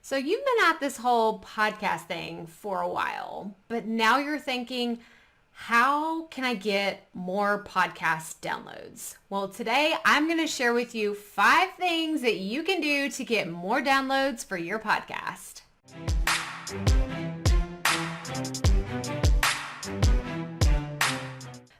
So you've been at this whole podcast thing for a while, but now you're thinking, how can I get more podcast downloads? Well, today I'm going to share with you 5 things that you can do to get more downloads for your podcast.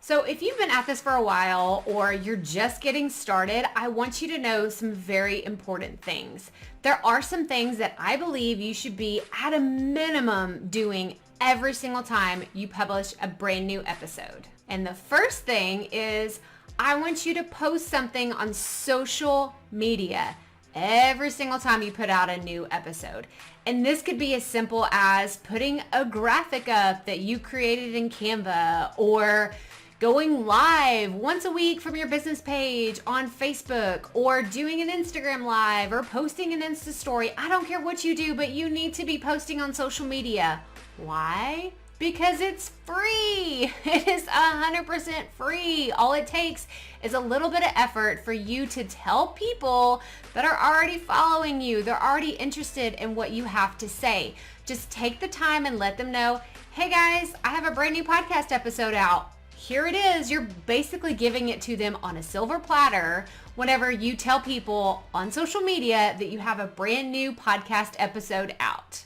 So if you've been at this for a while or you're just getting started, I want you to know some very important things. There are some things that I believe you should be at a minimum doing every single time you publish a brand new episode. And the first thing is I want you to post something on social media every single time you put out a new episode. And this could be as simple as putting a graphic up that you created in Canva, or going live once a week from your business page on Facebook, or doing an Instagram live, or posting an Insta story. I don't care what you do, but you need to be posting on social media. Why? Because it's free. It is 100% free. All it takes is a little bit of effort for you to tell people that are already following you, they're already interested in what you have to say. Just take the time and let them know, hey guys, I have a brand new podcast episode out. Here it is. You're basically giving it to them on a silver platter whenever you tell people on social media that you have a brand new podcast episode out.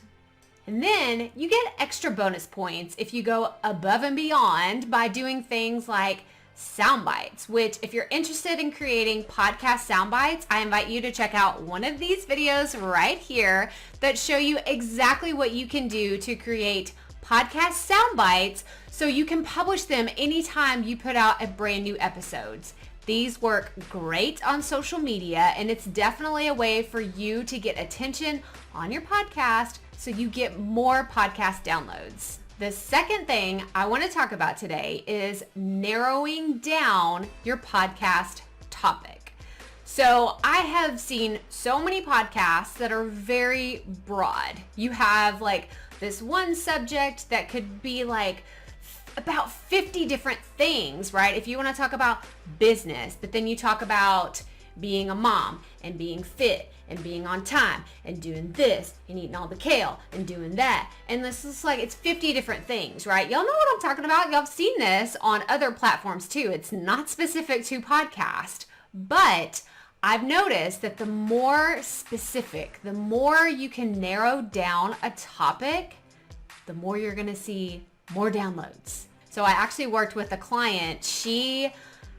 And then you get extra bonus points if you go above and beyond by doing things like Soundbites, which if you're interested in creating podcast soundbites, I invite you to check out one of these videos right here that show you exactly what you can do to create podcast soundbites so you can publish them anytime you put out a brand new episodes. These work great on social media, and it's definitely a way for you to get attention on your podcast so you get more podcast downloads. The second thing I want to talk about today is narrowing down your podcast topic. So I have seen so many podcasts that are very broad. You have like this one subject that could be like about 50 different things, right? If you want to talk about business, but then you talk about being a mom and being fit and being on time and doing this and eating all the kale and doing that. And this is like, it's 50 different things, right? Y'all know what I'm talking about. Y'all have seen this on other platforms too. It's not specific to podcast, but I've noticed that the more specific, the more you can narrow down a topic, the more you're going to see more downloads. So I actually worked with a client. She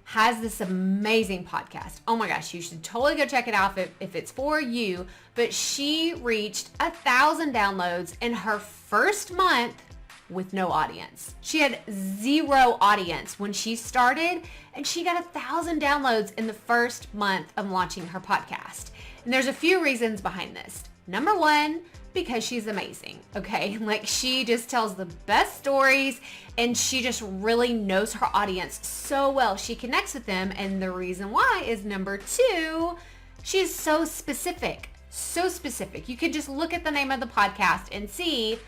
has this amazing podcast. Oh my gosh, you should totally go check it out if it's for you. But she reached 1,000 downloads in her first month with no audience. She had 0 audience when she started, and she got 1,000 downloads in the first month of launching her podcast. And there's a few reasons behind this. Number one, because she's amazing, okay? Like, she just tells the best stories, and she just really knows her audience so well. She connects with them, and the reason why is number 2, she's so specific, so specific. You could just look at the name of the podcast and see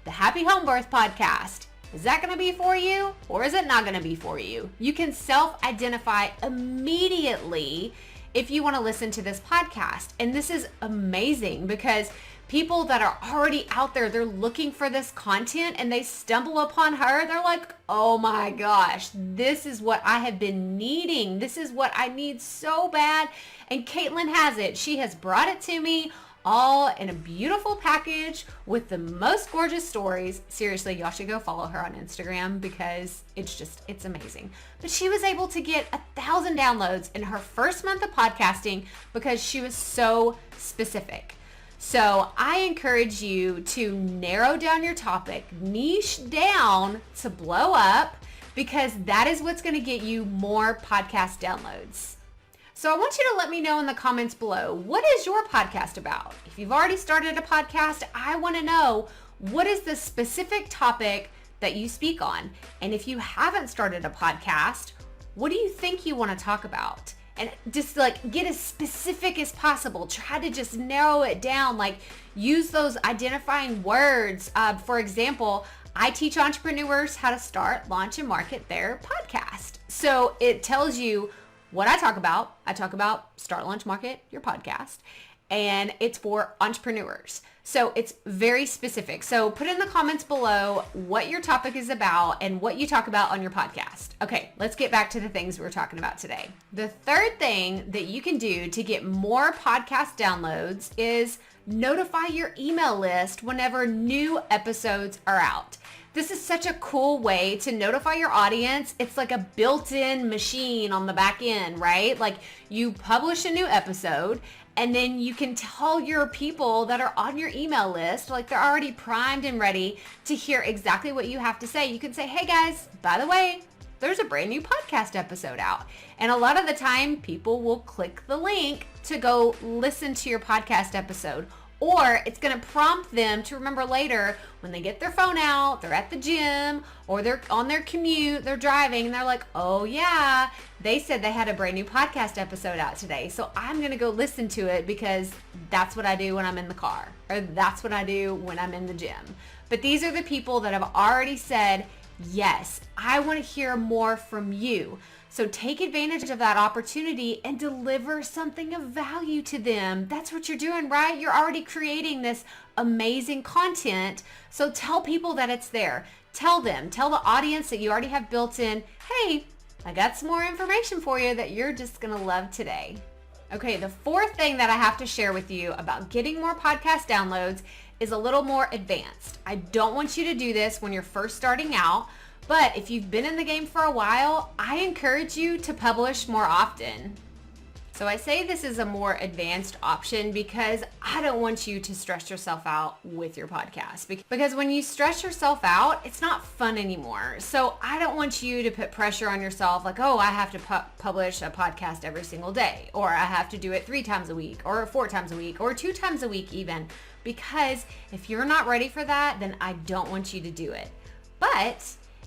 the Happy Homebirth podcast. Is that going to be for you, or is it not going to be for you? You can self-identify immediately if you want to listen to this podcast. And this is amazing because people that are already out there, they're looking for this content and they stumble upon her. They're like, oh my gosh, this is what I have been needing. This is what I need so bad. And Caitlin has it. She has brought it to me all in a beautiful package with the most gorgeous stories. Seriously, y'all should go follow her on Instagram because it's amazing. But she was able to get 1,000 downloads in her first month of podcasting because she was so specific. So I encourage you to narrow down your topic, niche down to blow up, because that is what's going to get you more podcast downloads. So I want you to let me know in the comments below, what is your podcast about? If you've already started a podcast, I want to know, what is the specific topic that you speak on? And if you haven't started a podcast, what do you think you want to talk about? And just like get as specific as possible. Try to just narrow it down. Like, use those identifying words. For example, I teach entrepreneurs how to start, launch, and market their podcast. So it tells you what I talk about. I talk about start, launch, market your podcast. and it's for entrepreneurs. So it's very specific. So put in the comments below what your topic is about and what you talk about on your podcast. Okay, let's get back to the things we're talking about today. The third thing that you can do to get more podcast downloads is notify your email list whenever new episodes are out. This is such a cool way to notify your audience. It's like a built-in machine on the back end, right? Like you publish a new episode and then you can tell your people that are on your email list, like they're already primed and ready to hear exactly what you have to say. You can say, hey guys, by the way, there's a brand new podcast episode out. And a lot of the time people will click the link to go listen to your podcast episode. Or it's going to prompt them to remember later when they get their phone out, they're at the gym, or they're on their commute, they're driving, and they're like, oh yeah, they said they had a brand new podcast episode out today. So I'm going to go listen to it because that's what I do when I'm in the car, or that's what I do when I'm in the gym. But these are the people that have already said, yes, I want to hear more from you. So take advantage of that opportunity and deliver something of value to them. That's what you're doing, right? You're already creating this amazing content. So tell people that it's there. Tell them, tell the audience that you already have built in, hey, I got some more information for you that you're just going to love today. Okay, the fourth thing that I have to share with you about getting more podcast downloads is a little more advanced. I don't want you to do this when you're first starting out. But if you've been in the game for a while, I encourage you to publish more often. So I say this is a more advanced option because I don't want you to stress yourself out with your podcast. Because when you stress yourself out, it's not fun anymore. So I don't want you to put pressure on yourself like, oh, I have to publish a podcast every single day, or I have to do it 3 times a week, or 4 times a week, or 2 times a week even. Because if you're not ready for that, then I don't want you to do it. But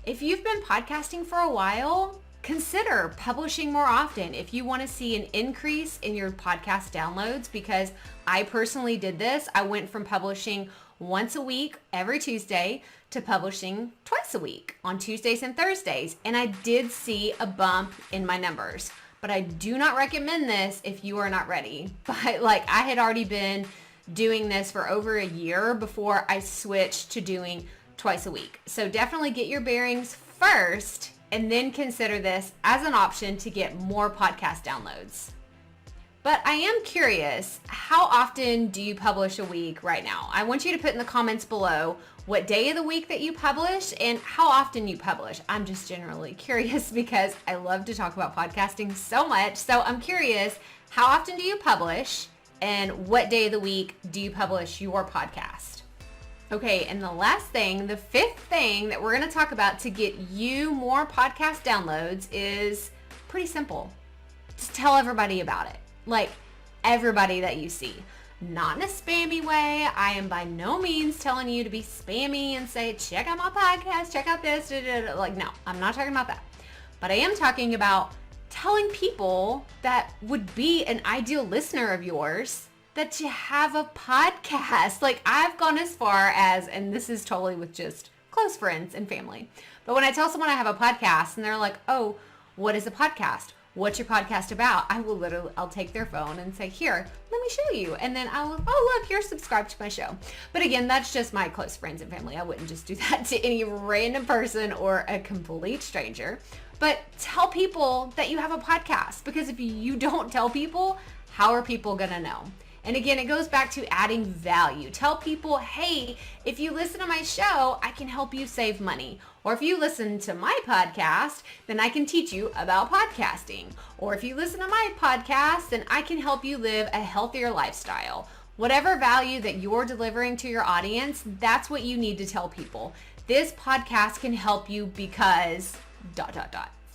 if you've been podcasting for a while, consider publishing more often if you want to see an increase in your podcast downloads, because I personally did this. I went from publishing once a week every Tuesday to publishing twice a week on Tuesdays and Thursdays. And I did see a bump in my numbers, but I do not recommend this if you are not ready. But like I had already been doing this for over a year before I switched to doing twice a week. So definitely get your bearings first and then consider this as an option to get more podcast downloads. But I am curious, how often do you publish a week right now? I want you to put in the comments below what day of the week that you publish and how often you publish. I'm just generally curious because I love to talk about podcasting so much. So I'm curious, how often do you publish and what day of the week do you publish your podcast? Okay, and the last thing, the fifth thing that we're going to talk about to get you more podcast downloads is pretty simple. Just tell everybody about it. Like everybody that you see. Not in a spammy way. I am by no means telling you to be spammy and say, check out my podcast, check out this. Like, no, I'm not talking about that. But I am talking about telling people that would be an ideal listener of yours that you have a podcast. Like I've gone as far as, and this is totally with just close friends and family, but when I tell someone I have a podcast and they're like, oh, what is a podcast? What's your podcast about? I'll take their phone and say, here, let me show you. And then oh, look, you're subscribed to my show. But again, that's just my close friends and family. I wouldn't just do that to any random person or a complete stranger. But tell people that you have a podcast, because if you don't tell people, how are people gonna know? And again, it goes back to adding value. Tell people, hey, if you listen to my show, I can help you save money. Or if you listen to my podcast, then I can teach you about podcasting. Or if you listen to my podcast, then I can help you live a healthier lifestyle. Whatever value that you're delivering to your audience, that's what you need to tell people. This podcast can help you because ...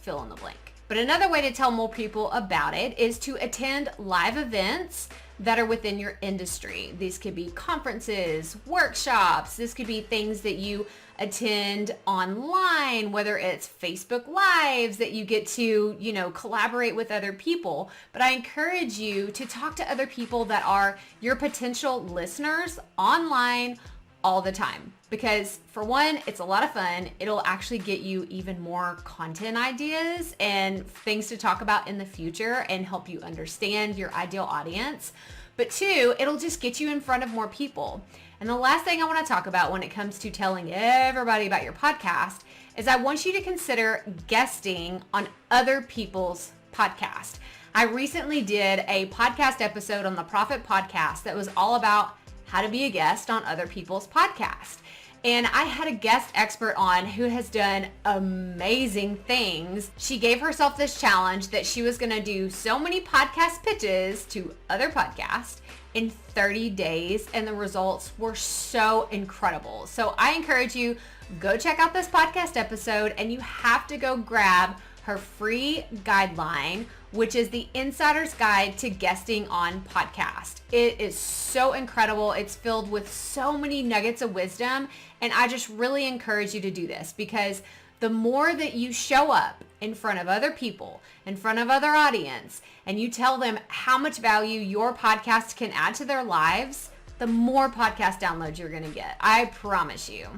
fill in the blank. But another way to tell more people about it is to attend live events that are within your industry. These could be conferences, workshops. This could be things that you attend online, whether it's Facebook Lives that you get to, collaborate with other people. But I encourage you to talk to other people that are your potential listeners online all the time. Because for one, it's a lot of fun. It'll actually get you even more content ideas and things to talk about in the future and help you understand your ideal audience. but 2, it'll just get you in front of more people. And the last thing I want to talk about when it comes to telling everybody about your podcast is I want you to consider guesting on other people's podcast. I recently did a podcast episode on the Proffitt podcast that was all about how to be a guest on other people's podcast. And I had a guest expert on who has done amazing things. She gave herself this challenge that she was going to do so many podcast pitches to other podcasts in 30 days, and the results were so incredible. So I encourage you, go check out this podcast episode, and you have to go grab her free guideline, which is the Insider's Guide to Guesting on Podcast. It is so incredible. It's filled with so many nuggets of wisdom, and I just really encourage you to do this, because the more that you show up in front of other people, in front of other audience, and you tell them how much value your podcast can add to their lives, the more podcast downloads you're going to get. I promise you.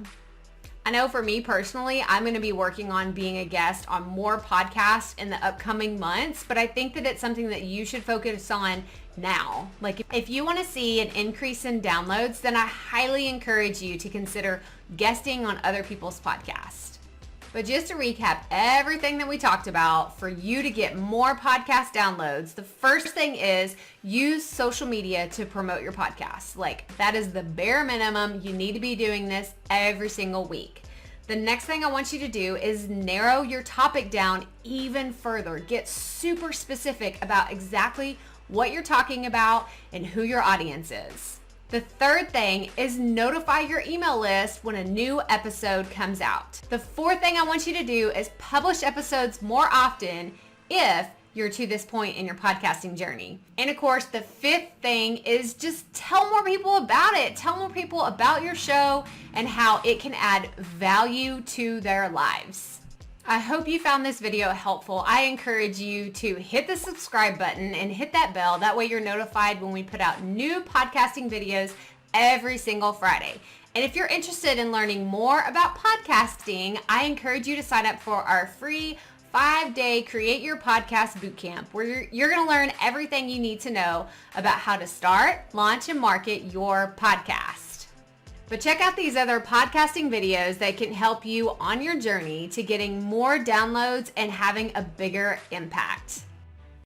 I know for me personally, I'm going to be working on being a guest on more podcasts in the upcoming months, but I think that it's something that you should focus on now. Like, if you want to see an increase in downloads, then I highly encourage you to consider guesting on other people's podcasts. But just to recap everything that we talked about, for you to get more podcast downloads, the first thing is use social media to promote your podcast. Like, that is the bare minimum. You need to be doing this every single week. The next thing I want you to do is narrow your topic down even further. Get super specific about exactly what you're talking about and who your audience is. The third thing is notify your email list when a new episode comes out. The fourth thing I want you to do is publish episodes more often if you're to this point in your podcasting journey. And of course, the fifth thing is just tell more people about it. Tell more people about your show and how it can add value to their lives. I hope you found this video helpful. I encourage you to hit the subscribe button and hit that bell. That way you're notified when we put out new podcasting videos every single Friday. And if you're interested in learning more about podcasting, I encourage you to sign up for our free 5-day Create Your Podcast Bootcamp, where you're going to learn everything you need to know about how to start, launch, and market your podcast. But check out these other podcasting videos that can help you on your journey to getting more downloads and having a bigger impact.